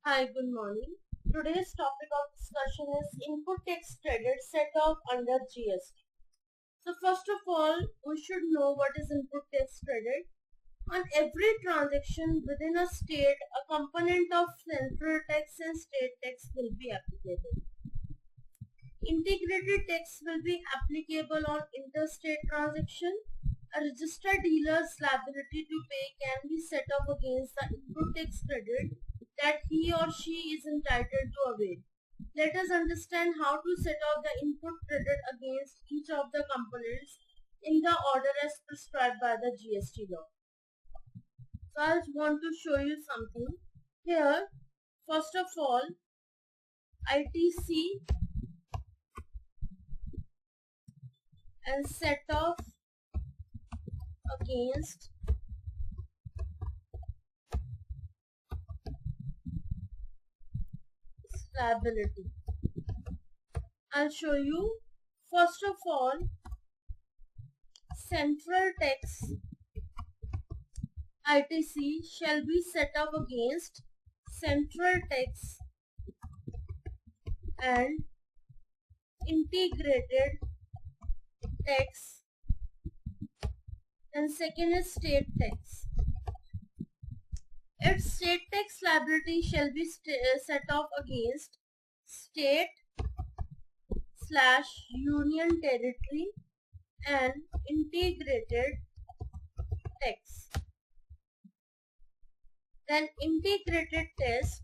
Hi, good morning. Today's topic of discussion is input tax credit set off under GST. So first of all, we should know what is input tax credit. On every transaction within a state, a component of central tax and state tax will be applicable. Integrated tax will be applicable on interstate transaction. A registered dealer's liability to pay can be set off against the input tax credit that he or she is entitled to avail. Let us understand how to set off the input credit against each of the components in the order as prescribed by the GST law. So I want to show you something. Here, first of all, ITC and set off against liability. I'll show you. First of all, central tax ITC shall be set off against central tax and integrated tax, and second is state tax. Its state tax liability shall be set off against state / union territory and integrated tax. Then integrated tax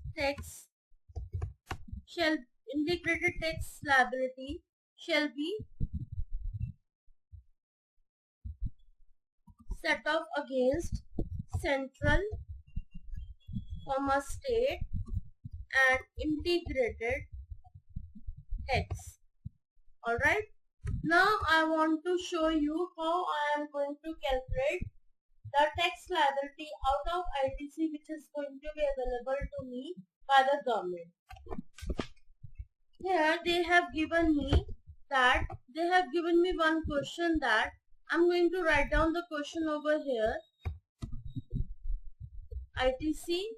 liability shall be set off against central, state and integrated tax. Alright. Now I want to show you how I am going to calculate the tax liability out of ITC which is going to be available to me by the government. Here they have given me one question that I'm going to write down the question over here. ITC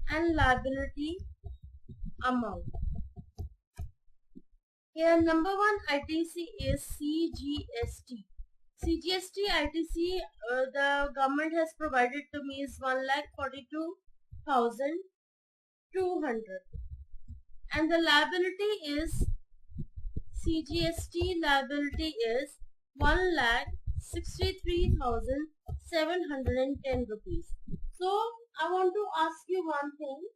and liability amount. Here number one ITC is CGST. CGST ITC the government has provided to me is 1,42,200 and the liability is CGST liability is 1,63,710 rupees. So I want to ask you one thing,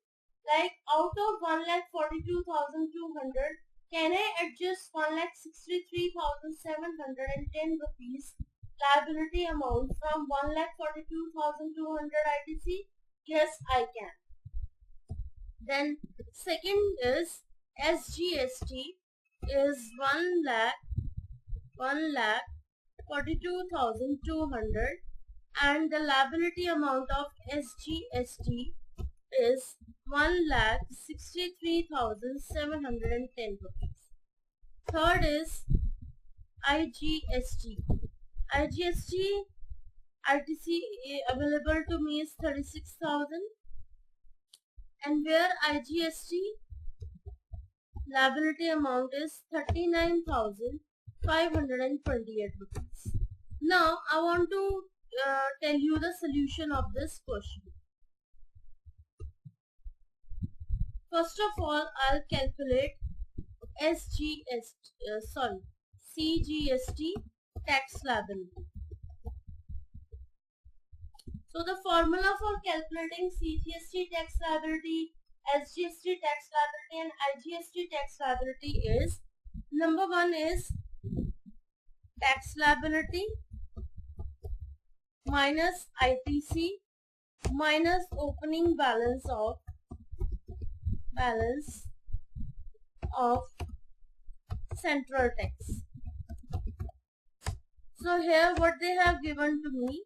like out of 1,42,200, can I adjust 1,63,710 rupees liability amount from 1,42,200 ITC? Yes, I can. Then second is SGST is 1,42,200 and the liability amount of SGST is 1,63,710 rupees. Third is IGST. IGST ITC available to me is 36,000 and where IGST liability amount is 39,528 rupees. Now I want to tell you the solution of this question. First of all, I'll calculate CGST tax liability. So the formula for calculating CGST tax liability, SGST tax liability and IGST tax liability is, number one is tax liability minus ITC minus opening balance of central tax. So here what they have given to me,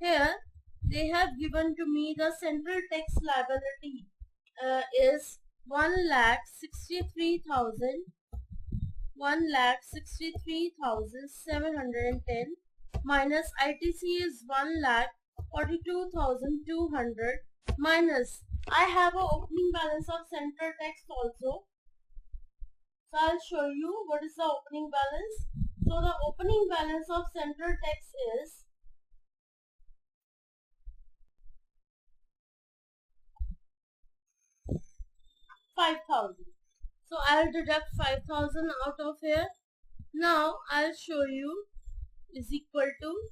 here they have given to me the central tax liability is 1,63,710 minus ITC is 1,42,200 minus I have a opening balance of central tax also. So I'll show you what is the opening balance. So the opening balance of central tax is 5,000. So I'll deduct 5,000 out of here. Now I'll show you is equal to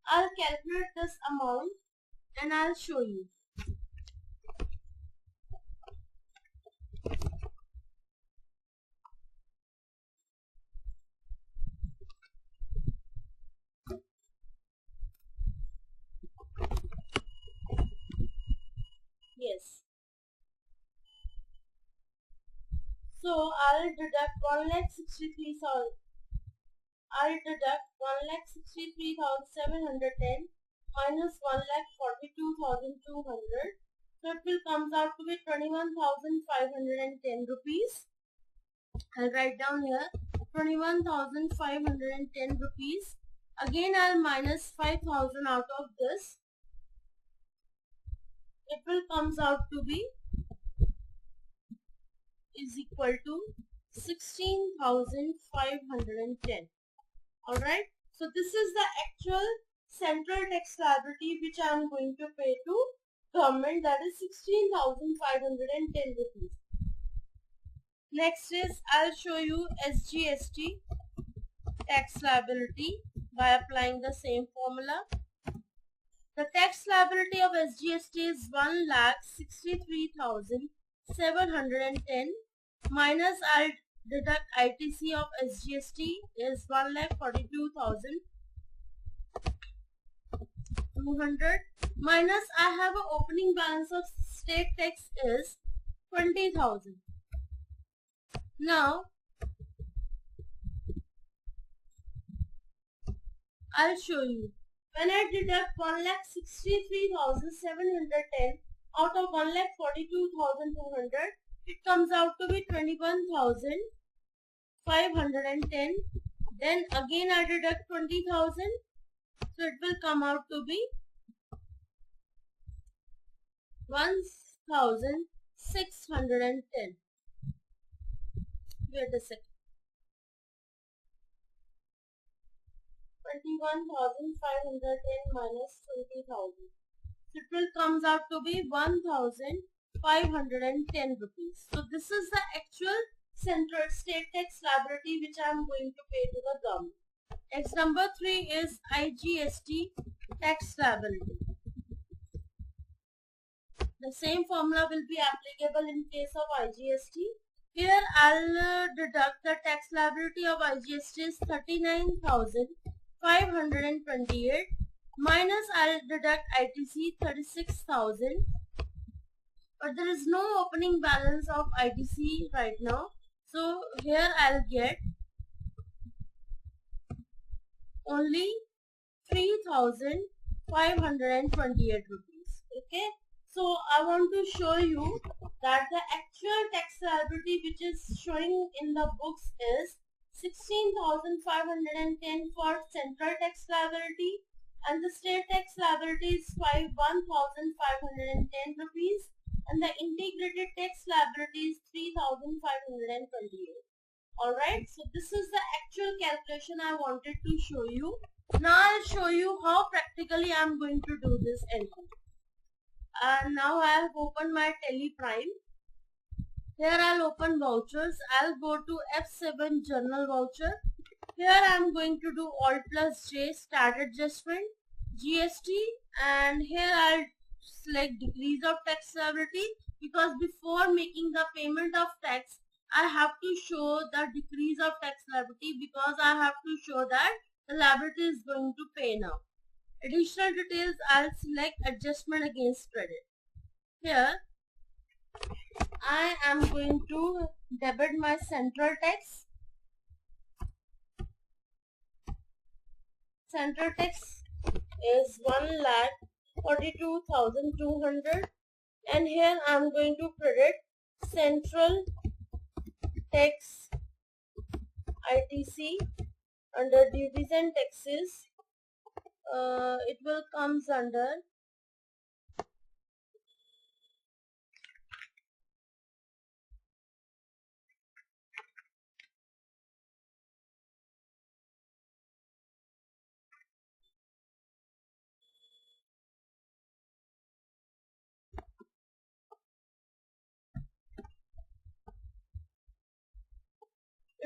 I'll calculate this amount and I'll show you. Yes. So I'll deduct 1,63,000. I'll deduct 1,63,710 minus 1,42,200. So it will comes out to be 21,510 rupees. I'll write down here 21,510 rupees. Again I'll minus 5,000 out of this. It will comes out to be is equal to 16,510. Alright. So this is the actual central tax liability which I am going to pay to government, that is 16,510 rupees. Next is I'll show you SGST tax liability by applying the same formula. The tax liability of SGST is 1,63,710 minus I'll deduct ITC of SGST is 1,42,200 minus I have an opening balance of state tax is 20,000. Now I'll show you. When I deduct 1,63,710 out of 1,42,200, it comes out to be 21,510. Then again I deduct 20,000, so it will come out to be 1,610. Wait a second. 21,510 minus 20,000. So it will comes out to be 1,510 rupees. So this is the actual central state tax liability which I am going to pay to the government. Next, number 3 is IGST tax liability. The same formula will be applicable in case of IGST. Here I'll deduct the tax liability of IGST is 39,528 minus I'll deduct ITC 36,000, but there is no opening balance of ITC right now, so here I'll get only 3,528 rupees. Okay, so I want to show you that the actual tax liability which is showing in the books is 16,510 for central tax liability and the state tax liability is 1,510 rupees and the integrated tax liability is 3,528. Alright, so this is the actual calculation I wanted to show you. Now I'll show you how practically I am going to do this entry. And now I have opened my Tele Prime. Here I'll open vouchers. I'll go to F7 Journal Voucher. Here I am going to do Alt plus J Start Adjustment, GST, and here I'll select Decrease of Tax Liability because before making the payment of tax, I have to show the decrease of tax liability because I have to show that the liability is going to pay now. Additional details, I'll select Adjustment Against Credit. Here I am going to debit my central tax. Central tax is 1,42,200 and here I am going to credit central tax ITC under duties and taxes. It will comes under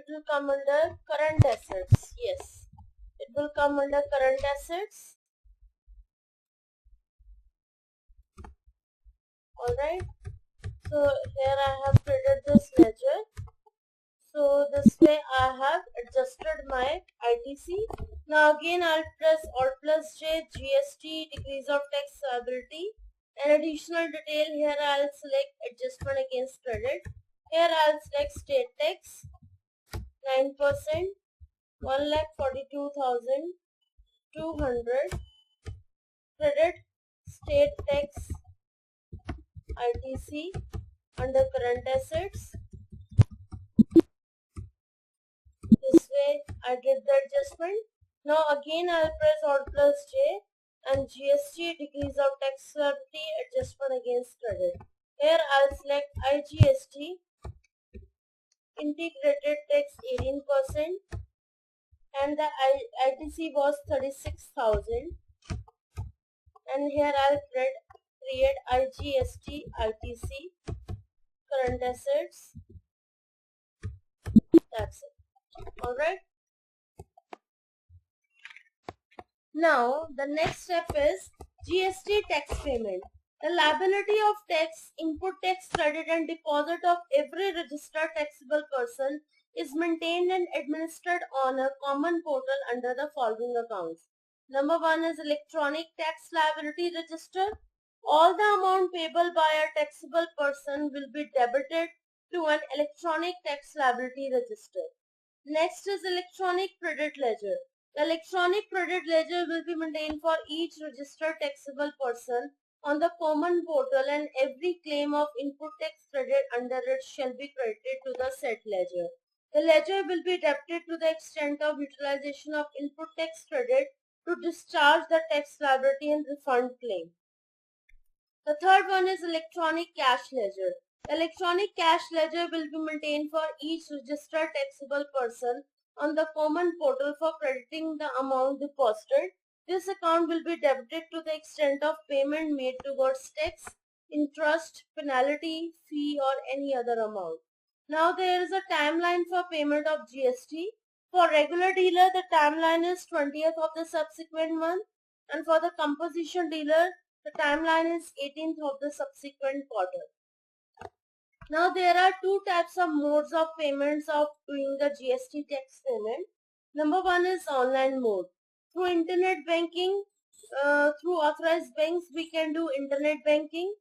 will come under current assets. Yes, it will come under current assets. Alright, so here I have created this ledger. So this way I have adjusted my ITC. Now again I'll press Alt plus J, GST, decrease of tax liability. An additional detail here I'll select adjustment against credit. Here I'll select state tax 9%, 1,42,200. Credit state tax ITC under current assets. This way I did the adjustment. Now again I'll press Alt plus J and GST, decrease of tax liability, adjustment against credit. Here I'll select IGST, integrated tax 18%, and the ITC was 36,000. And here I'll create IGST ITC current assets. That's it. Alright. Now the next step is GST tax payment. The liability of tax, input tax credit and deposit of every registered taxable person is maintained and administered on a common portal under the following accounts. Number 1 is electronic tax liability register. All the amount payable by a taxable person will be debited to an electronic tax liability register. Next is electronic credit ledger. The electronic credit ledger will be maintained for each registered taxable person on the common portal, and every claim of input tax credit under it shall be credited to the said ledger. The ledger will be debited to the extent of utilization of input tax credit to discharge the tax liability and refund claim. The third one is electronic cash ledger. The electronic cash ledger will be maintained for each registered taxable person on the common portal for crediting the amount deposited. This account will be debited to the extent of payment made towards tax, interest, penalty, fee or any other amount. Now there is a timeline for payment of GST. For regular dealer, the timeline is 20th of the subsequent month, and for the composition dealer, the timeline is 18th of the subsequent quarter. Now there are two types of modes of payments of doing the GST tax payment. Number 1 is online mode. Through internet banking, through authorized banks, we can do internet banking.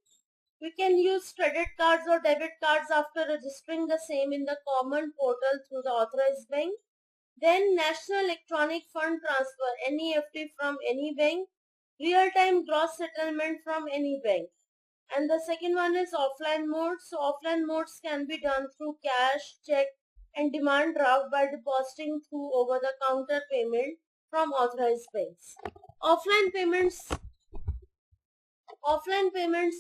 We can use credit cards or debit cards after registering the same in the common portal through the authorized bank. Then National Electronic Fund Transfer, NEFT from any bank. Real-time gross settlement from any bank. And the second one is offline mode. So offline modes can be done through cash, check and demand draft by depositing through over-the-counter payment from authorized banks. Offline payments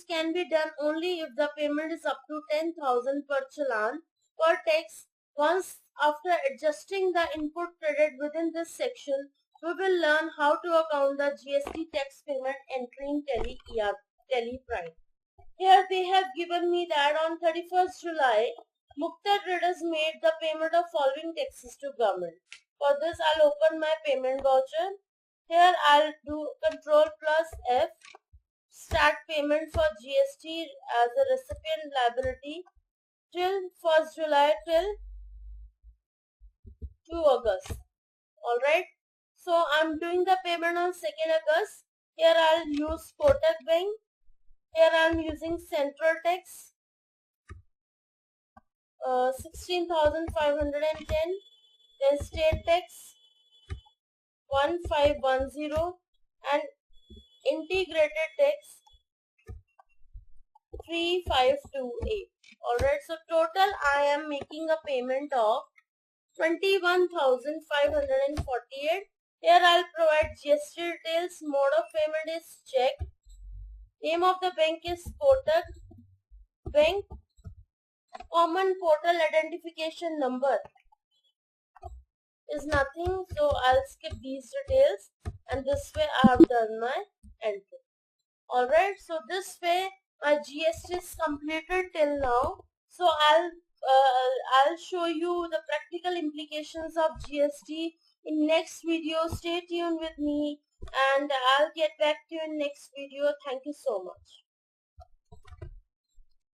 can be done only if the payment is up to 10,000 per challan per tax. Once after adjusting the input credit within this section, we will learn how to account the GST tax payment entry in Tally Prime. Here they have given me that on 31st July, Mukta Traders made the payment of following taxes to government. For this, I'll open my payment voucher. Here I'll do Control plus F, start payment for GST as a recipient liability till 1st July till 2 August. Alright. So I'm doing the payment on 2nd August. Here I'll use Kotak Bank. Here I am using Central Tax 16,510, then State Tax 1510 and Integrated Tax 3528. Alright, so total I am making a payment of 21,548. Here I'll provide GST details. Mode of payment is check. Name of the bank is Kotak Bank. Common portal identification number is nothing, so I'll skip these details, and this way I have done my entry. Alright, so this way my GST is completed till now. So I'll I'll show you the practical implications of GST in next video. Stay tuned with me and I'll get back to you in next video. Thank you so much.